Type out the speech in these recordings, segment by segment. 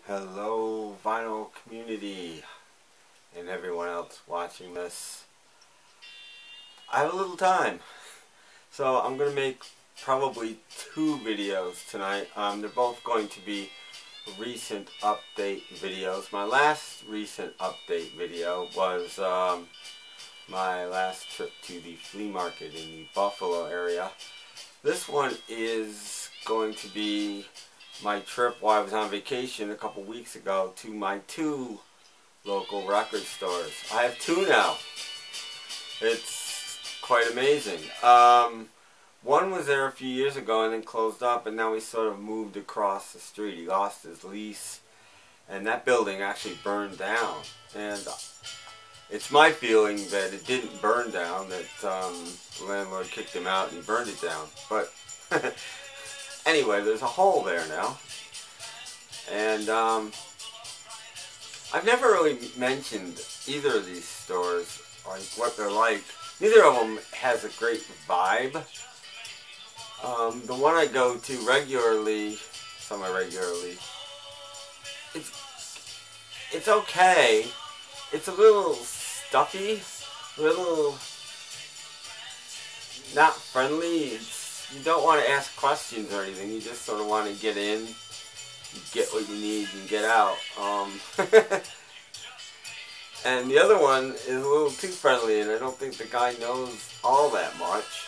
Hello, vinyl community and everyone else watching this. I have a little time, so I'm going to make probably two videos tonight. They're both going to be recent update videos. My last recent update video was my last trip to the flea market in the Buffalo area. This one is going to be my trip while I was on vacation a couple weeks ago to my two local record stores. I have two now. It's quite amazing. One was there a few years ago and then closed up, and now he sort of moved across the street. He lost his lease and that building actually burned down. And it's my feeling that it didn't burn down, that the landlord kicked him out and he burned it down. But anyway, there's a hole there now. And I've never really mentioned either of these stores, like what they're like. Neither of them has a great vibe. The one I go to regularly, semi-regularly, it's okay. It's a little stuffy, a little not friendly. You don't want to ask questions or anything. You just sort of want to get in, get what you need, and get out. And the other one is a little too friendly, and I don't think the guy knows all that much.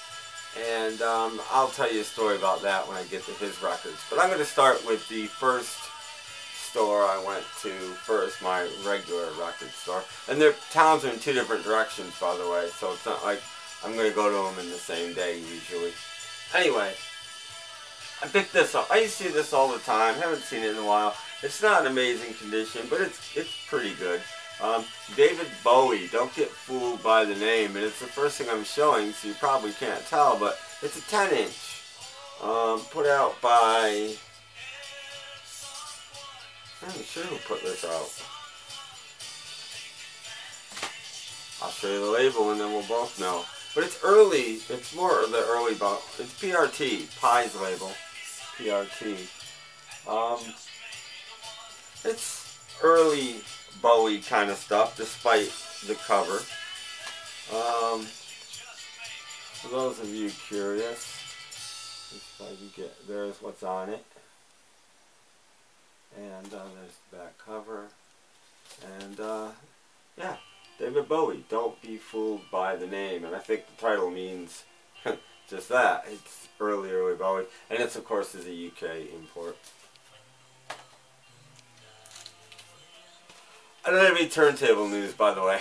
And I'll tell you a story about that when I get to his records. But I'm going to start with the first store I went to first, my regular record store. And their towns are in two different directions, by the way, so it's not like I'm going to go to them in the same day usually. Anyway, I picked this up. I used to see this all the time. Haven't seen it in a while. It's not in amazing condition, but it's pretty good. David Bowie. Don't get fooled by the name. And it's the first thing I'm showing, so you probably can't tell, but it's a 10-inch. Put out by... I'm not sure who put this out. I'll show you the label and then we'll both know. But it's early. It's more of the early... It's PRT. Pi's label. PRT. It's early Bowie kind of stuff, despite the cover. For those of you curious, if I can get, there's what's on it. And there's the back cover. And yeah, David Bowie. Don't be fooled by the name. And I think the title means just that. It's early Bowie. And it's, of course, is a UK import. I don't have any turntable news, by the way.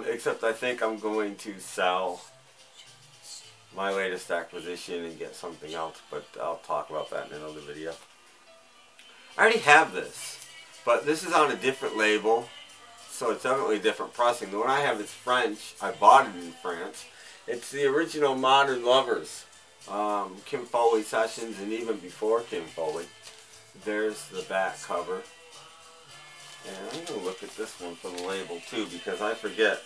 Except I think I'm going to sell my latest acquisition and get something else, but I'll talk about that in another video. I already have this, but this is on a different label, so it's definitely different pressing. The one I have is French. I bought it in France. It's the original Modern Lovers, Kim Fowley sessions, and even before Kim Fowley. There's the back cover. And I'm going to look at this one for the label too, because I forget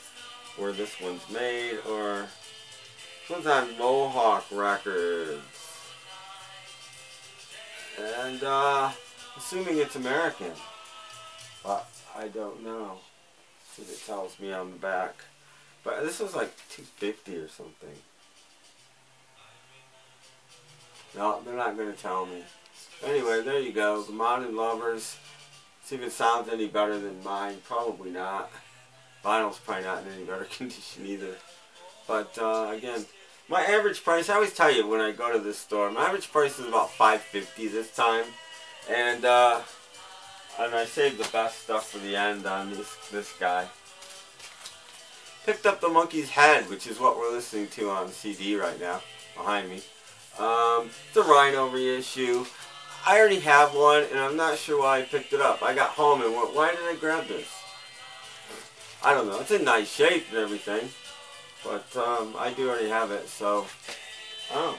where this one's made, or this one's on Mohawk Records. And assuming it's American, but I don't know. See if it tells me on the back. But this was like $250 or something. No, they're not going to tell me. Anyway, there you go. The Modern Lovers. See if it sounds any better than mine. Probably not. Vinyl's probably not in any better condition either. But again, my average price, I always tell you when I go to this store, my average price is about $5.50 this time. And I saved the best stuff for the end on this guy. Picked up the Monkey's Head, which is what we're listening to on CD right now, behind me. It's a Rhino reissue. I already have one, and I'm not sure why I picked it up. I got home and went, why did I grab this? I don't know. It's in nice shape and everything, but I do already have it, so... Oh.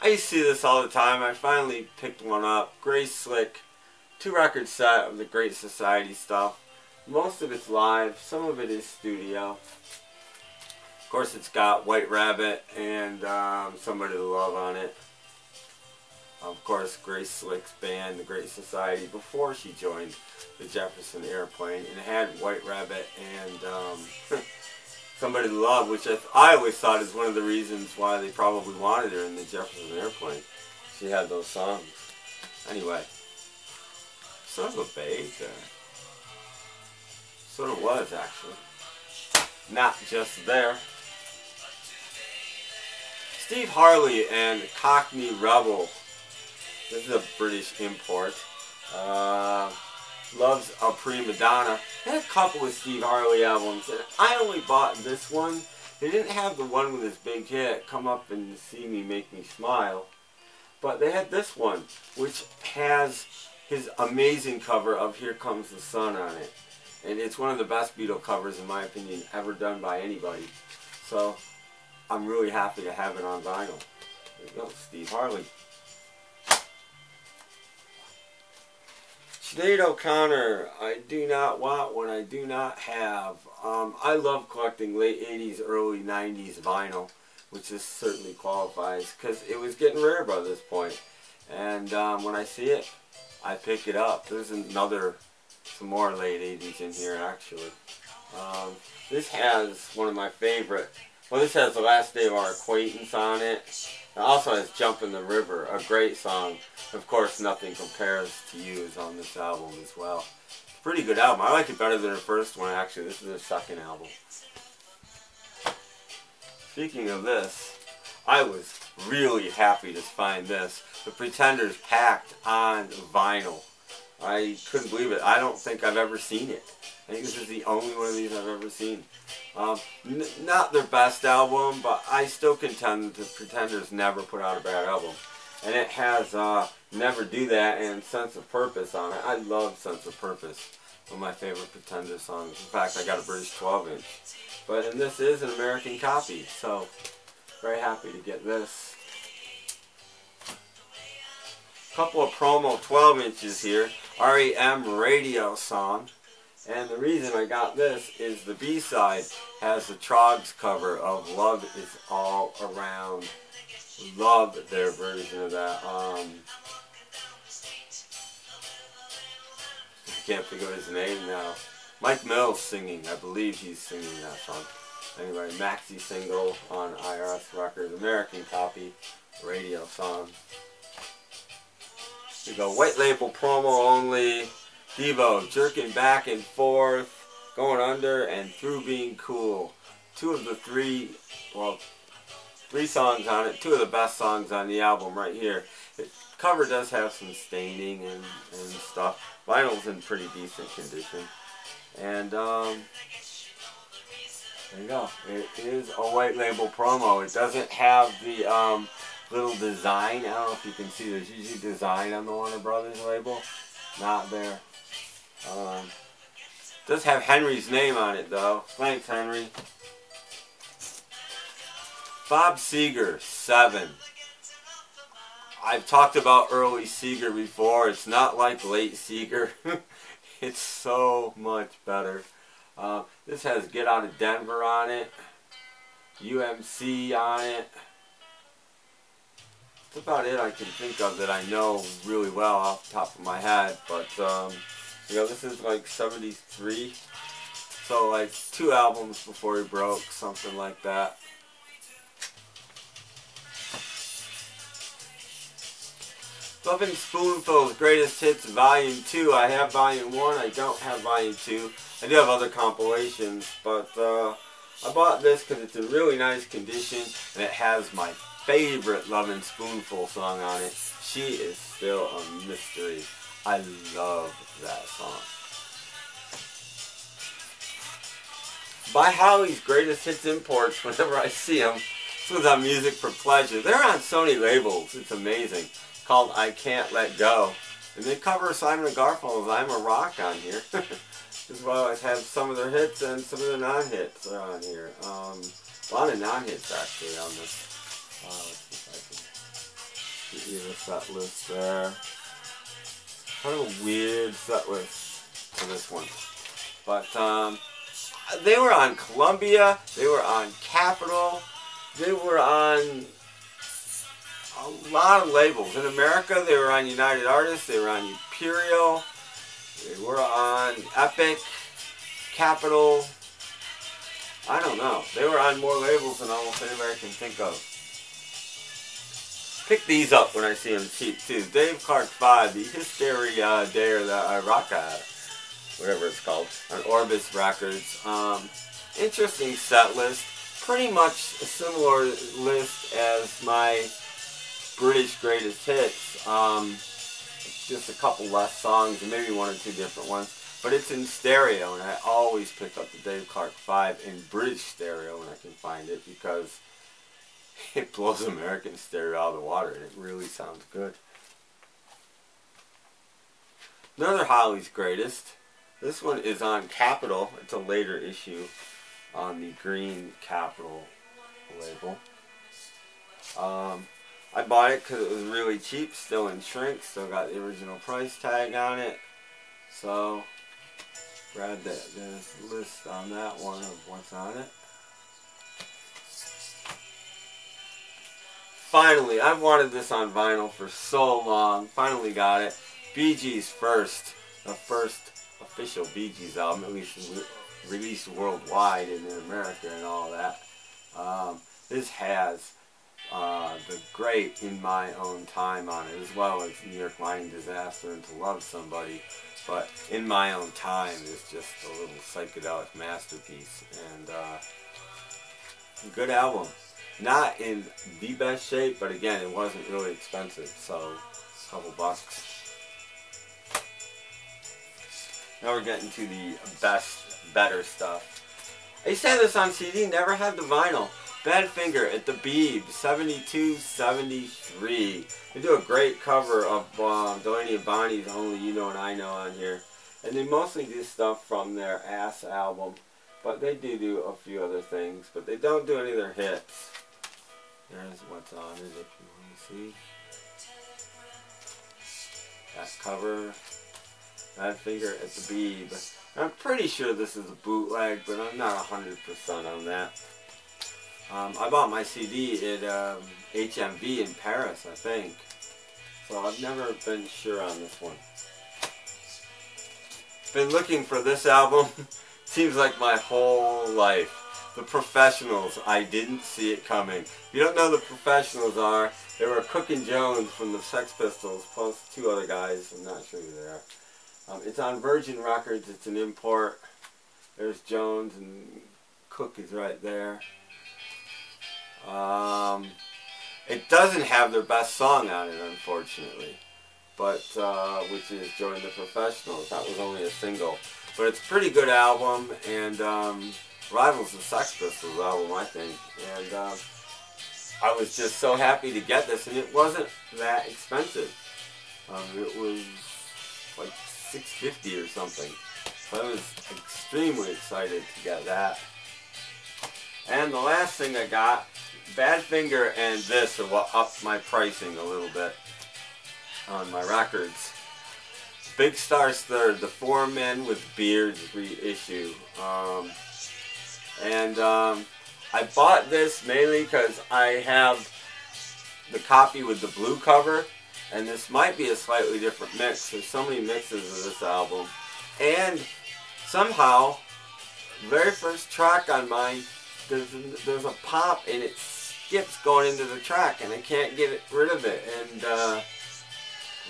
I used to see this all the time. I finally picked one up. Gray Slick, 2-record set of the Great Society stuff. Most of it's live. Some of it is studio. Of course, it's got White Rabbit and Somebody to Love on it. Of course, Grace Slick's band, the Great Society, before she joined the Jefferson Airplane, and it had White Rabbit and Somebody to Love, which I always thought is one of the reasons why they probably wanted her in the Jefferson Airplane. She had those songs. Anyway, sort of a babe there. Sort of was, actually. Not just there. Steve Harley and Cockney Rebel. This is a British import. Loves a Prima Donna. They had a couple of Steve Harley albums, and I only bought this one. They didn't have the one with his big hit, Come Up and See Me, Make Me Smile. But they had this one, which has his amazing cover of Here Comes the Sun on it. And it's one of the best Beatle covers, in my opinion, ever done by anybody. So, I'm really happy to have it on vinyl. There you go, Steve Harley. Sinead O'Connor, I do not want what I do not have. I love collecting late 80s, early 90s vinyl, which this certainly qualifies, because it was getting rare by this point. And when I see it, I pick it up. There's some more late 80s in here, actually. This has one of my favorite. Well, this has The Last Day of Our Acquaintance on it. It also has Jump in the River, a great song. Of course, Nothing Compares to You is on this album as well. It's a pretty good album. I like it better than her first one, actually. This is her second album. Speaking of this, I was really happy to find this. The Pretenders packed on vinyl. I couldn't believe it. I don't think I've ever seen it. I think this is the only one of these I've ever seen. Not their best album, but I still contend that the Pretenders never put out a bad album. And it has Never Do That and Sense of Purpose on it. I love Sense of Purpose. One of my favorite Pretender songs. In fact, I got a British 12-inch. And this is an American copy, so very happy to get this. Couple of promo 12 inches here. REM Radio song. And the reason I got this is the B-side has the Troggs cover of Love Is All Around. Love their version of that. I can't figure out his name now. Mike Mills singing. I believe he's singing that song. Anyway, maxi single on IRS Records. American copy. Radio song. We go white label promo only. Devo jerking back and forth, going under and through being cool. Two of the three songs on it. Two of the best songs on the album right here. The cover does have some staining and stuff. Vinyl's in pretty decent condition. And there you go. It is a white label promo. It doesn't have the little design. I don't know if you can see, there's usually design on the Warner Brothers label. Not there. Does have Henry's name on it though. Thanks, Henry. Bob Seger, 7. I've talked about early Seger before. It's not like late Seger. It's so much better. This has Get Out of Denver on it. UMC on it. That's about it I can think of that I know really well off the top of my head. But, you know, this is like 73. So like 2 albums before he broke, something like that. Loving Spoonful's Greatest Hits Volume 2. I have Volume 1. I don't have Volume 2. I do have other compilations, but I bought this because it's in really nice condition, and it has my favorite Lovin' Spoonful song on it. She Is Still a Mystery. I love that song. Buy Holly's Greatest Hits Imports whenever I see them. This was on Music for Pleasure. They're on Sony labels. It's amazing. Called I Can't Let Go. And they cover Simon & Garfunkel's I'm a Rock on here. As well as have some of their hits and some of their non-hits are on here. A lot of non-hits actually on this. Let's see if I can get you the set list there. Kind of a weird set list for this one. But they were on Columbia, they were on Capitol, they were on a lot of labels. In America, they were on United Artists, they were on Imperial, they were on Epic, Capitol. I don't know. They were on more labels than almost anybody I can think of. Pick these up when I see them cheap too. Dave Clark 5, the Hysteria Dare that I rock at, whatever it's called, on Orbis Records. Interesting set list. Pretty much a similar list as my British Greatest Hits. Just a couple less songs and maybe one or two different ones. But it's in stereo, and I always pick up the Dave Clark 5 in British stereo when I can find it, because it blows American stereo out of the water and it really sounds good. Another Holly's Greatest. This one is on Capitol. It's a later issue on the green Capitol label. I bought it because it was really cheap, still in shrink, still got the original price tag on it. So, grab that. There's a list on that one of what's on it. Finally, I've wanted this on vinyl for so long. Finally got it. Bee Gees First, the first official Bee Gees album, at least released worldwide and in America and all that. This has the great In My Own Time on it, as well as New York Mining Disaster and To Love Somebody. But In My Own Time is just a little psychedelic masterpiece, and a good album. Not in the best shape, but again, it wasn't really expensive, so a couple bucks. Now we're getting to the better stuff. I used to have this on CD, never had the vinyl. Badfinger at the Beeb, 72-73. They do a great cover of Delaney and Bonnie's Only You Know and I Know on here. And they mostly do stuff from their Ass album. But they do a few other things. But they don't do any of their hits. There's what's on it if you want to see. That cover. Badfinger at the Beeb. I'm pretty sure this is a bootleg, but I'm not 100% on that. I bought my CD at HMV in Paris, I think. So I've never been sure on this one. Been looking for this album, seems like my whole life. The Professionals, I didn't see it coming. If you don't know who the Professionals are, they were Cook and Jones from the Sex Pistols, plus two other guys, I'm not sure who they are. It's on Virgin Records, it's an import. There's Jones and Cook is right there. It doesn't have their best song on it, unfortunately, but which is Join the Professionals. That was only a single, but it's a pretty good album, and rivals the Sex Pistols album, I think. And I was just so happy to get this, and it wasn't that expensive. It was like $6.50 or something, so I was extremely excited to get that. And the last thing I got, Badfinger and this are what upped my pricing a little bit on my records. Big Star's Third, the Four Men with Beards reissue. I bought this mainly because I have the copy with the blue cover, and this might be a slightly different mix. There's so many mixes of this album. And somehow, the very first track on mine, there's a pop and it skips going into the track and I can't get rid of it, and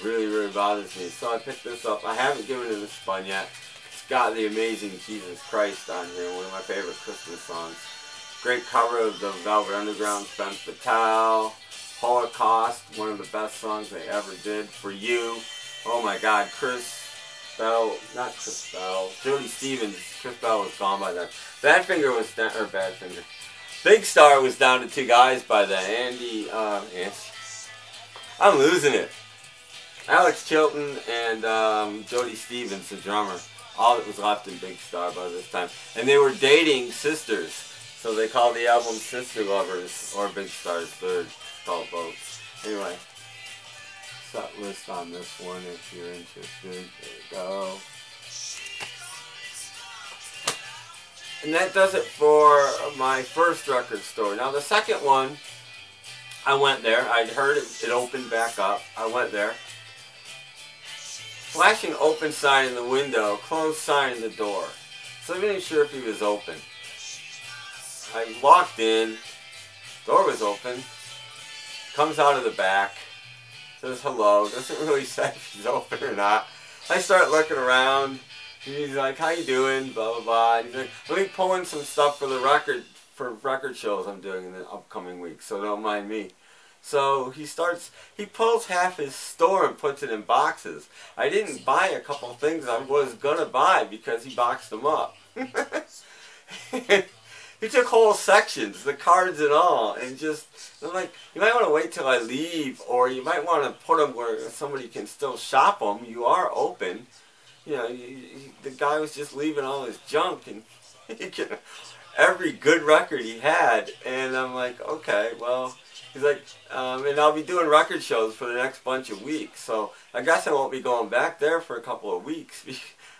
really bothers me. So I picked this up. I haven't given it a spun yet. It's got the Amazing Jesus Christ on here, one of my favorite Christmas songs. Great cover of the Velvet Underground's Femme Fatale. Holocaust, one of the best songs they ever did. For You. Oh my God, Jody Stevens. Chris Bell was gone by then. Badfinger was down, or Badfinger. Big Star was down to two guys by then. I'm losing it. Alex Chilton and Jody Stevens, the drummer. All that was left in Big Star by this time. And they were dating sisters. So they called the album Sister Lovers, or Big Star's Third. Called both. Anyway. Set list on this one if you're interested. There you go. And that does it for my first record store. Now the second one, I went there. I'd heard it opened back up. I went there. Flashing open sign in the window, closed sign in the door. So I wasn't sure if he was open. I walked in, door was open, comes out of the back, says hello, doesn't really say if he's open or not. I start looking around, and he's like, how you doing, blah, blah, blah. And he's like, let me pull in some stuff for the record shows I'm doing in the upcoming weeks, so don't mind me. So he pulls half his store and puts it in boxes. I didn't buy a couple of things I was going to buy because he boxed them up. He took whole sections, the cards and all, and just, I'm like, you might want to wait till I leave, or you might want to put them where somebody can still shop them. You are open. You know, the guy was just leaving all his junk, and every good record he had, and I'm like, okay, well, he's like, and I'll be doing record shows for the next bunch of weeks, so I guess I won't be going back there for a couple of weeks,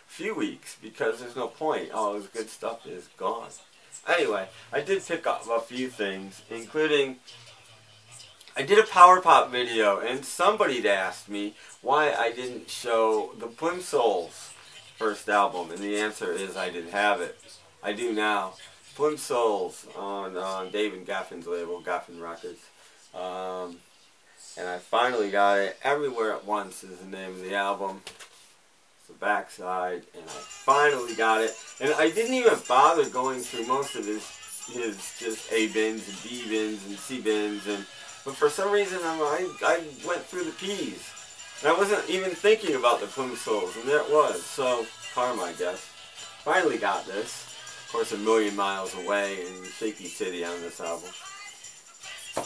few weeks, because there's no point. All his good stuff is gone. Anyway, I did pick up a few things, including, I did a Power Pop video, and somebody had asked me why I didn't show the Plimsouls first album, and the answer is I didn't have it. I do now. Plimsouls on David Geffen's label, Geffen Records. And I finally got it. Everywhere at Once is the name of the album. It's the backside, and I finally got it. And I didn't even bother going through most of his just A bins and B bins and C bins, but for some reason I went through the P's. And I wasn't even thinking about the Plimsouls, and there it was. So, karma, I guess. Finally got this. Of course, a million miles away in Shaky City on this album. I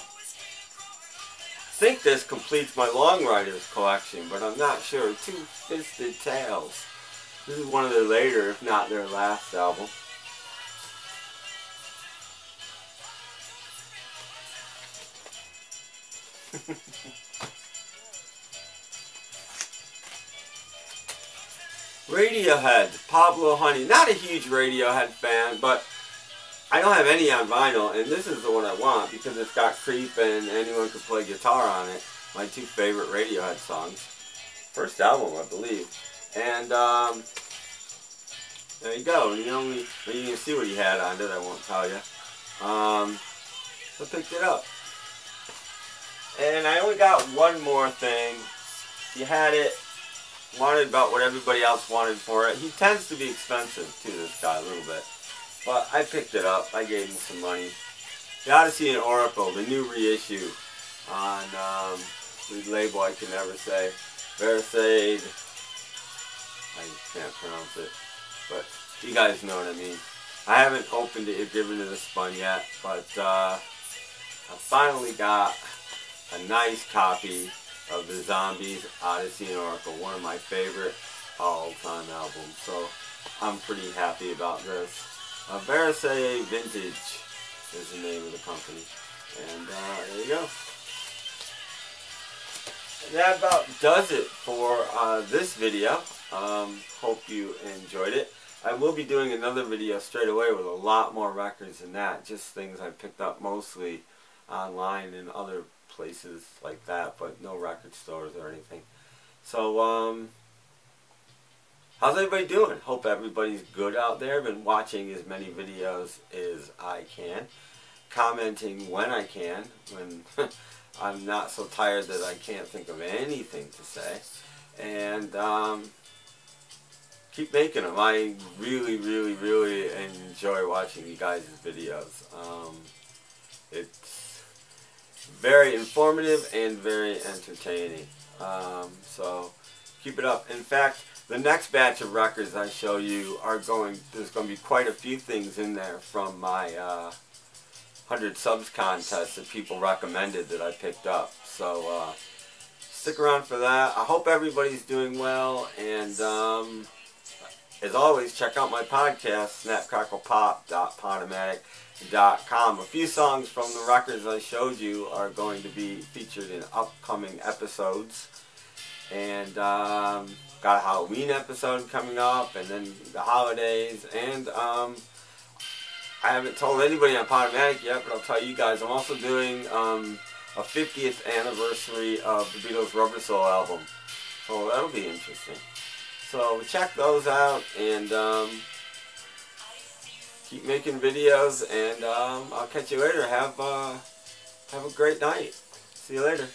think this completes my Long Riders collection, but I'm not sure. Two-Fisted Tales. This is one of their later, if not their last album. Radiohead, Pablo Honey. Not a huge Radiohead fan, but I don't have any on vinyl, and this is the one I want because it's got Creep and Anyone Could Play Guitar on it. My two favorite Radiohead songs. First album, I believe. And there you go. You can see what he had on it. I won't tell you. So I picked it up. And I only got one more thing. He had it. Wanted about what everybody else wanted for it. He tends to be expensive too, this guy, a little bit. But I picked it up. I gave him some money. The Odyssey and Oracle, the new reissue on the label I can never say. Verisade. I can't pronounce it. But you guys know what I mean. I haven't opened it or given it a spun yet. But I finally got a nice copy of the Zombies, Odyssey and Oracle. One of my favorite all-time albums. So I'm pretty happy about this. Verisade Vintage is the name of the company. And there you go. And that about does it for this video. Hope you enjoyed it. I will be doing another video straight away with a lot more records than that. Just things I picked up mostly online and other places like that, but no record stores or anything. So, how's everybody doing? Hope everybody's good out there. Been watching as many videos as I can. Commenting when I can. When I'm not so tired that I can't think of anything to say. And keep making them. I really, really, really enjoy watching you guys' videos. It's very informative and very entertaining. So keep it up. In fact, the next batch of records I show you there's going to be quite a few things in there from my 100 subs contest that people recommended that I picked up. So stick around for that. I hope everybody's doing well, and as always, check out my podcast, snapcracklepop.podomatic.com. A few songs from the records I showed you are going to be featured in upcoming episodes. And got a Halloween episode coming up, and then the holidays, and I haven't told anybody on Podomatic yet, but I'll tell you guys, I'm also doing a 50th anniversary of the Beatles' Rubber Soul album. So that'll be interesting. So check those out, and keep making videos, and I'll catch you later. Have a great night. See you later.